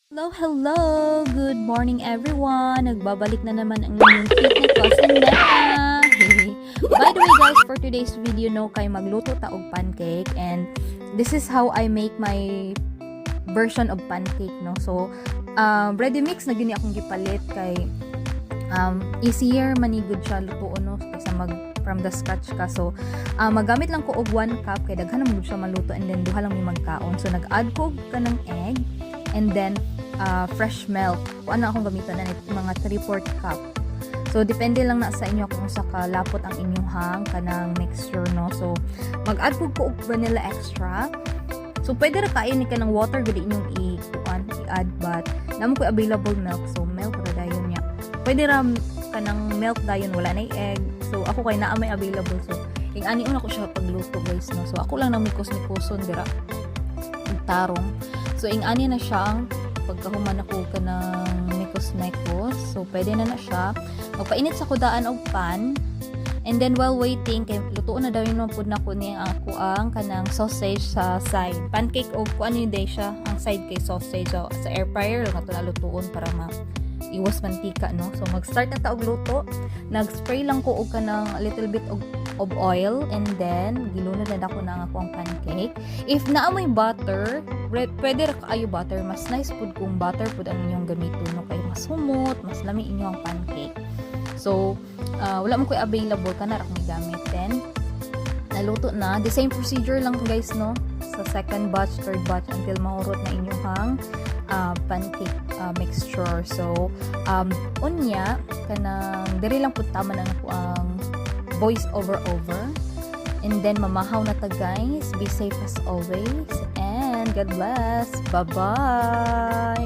Hello, hello! Good morning everyone! Nagbabalik na naman ang inyong cute na cousin Nena! By the way guys, for today's video no, kay magluto ta og pancake and this is how I make my version of pancake no. So, ready mix na gini akong gipalit kay easier manigod siya lutuon no kaysa mag from the scratch ka. So, magamit lang ko og 1 cup kay daghan naman siya maluto and then duha lang mi magkaon. So, nag-add ko kanang egg and then fresh milk. Kung ano akong gamitan na mga 3/4 cup. So, depende lang na sa inyo kung sa kalapot ang inyong hang kanang mixture, no? So, mag-add ko og vanilla extract. So, pwede ra kain ni ka ng water gudi inyong i-add but namo ko available milk. So, milk ra dayon niya. Pwede ra kanang milk dayon wala na egg. So, ako kay naa may available. So, ani una ko siya pagluto, guys, no? So, ako lang na mikos-mikoson dira. Tarong. So, ani na siya ang pagkahuman ako ka ng mikos-mikos. So, pwede na siya. Magpainit sa kudaan og pan. And then, while waiting, kay lutuon na daw yung mapud na ko ni ako ang kanang sausage sa side. Pancake o kung ano yung day siya, ang side kay sausage. So, sa air fryer, lang ito na lutuon para iwas mantika, no? So, mag-start na taog luto. Nag-spray lang ko og kanang a little bit of oil and then gilunod na ako ng akong pancake. If naamoy butter, pwede ra kaayo butter. Mas nice pud kung butter pud ang inyong gamiton, no? Kay mas humot, mas lami inyong pancake. So, wala mo ko'y available ka na ra kung gamit. Then, naluto na. The same procedure lang guys, no? Sa second batch, third batch until mahurot na inyong pancake mixture. So, unya kanang diri lang pud tama na ako ang voice over and then mamahaw na ta guys. Be safe as always and God bless. Bye bye.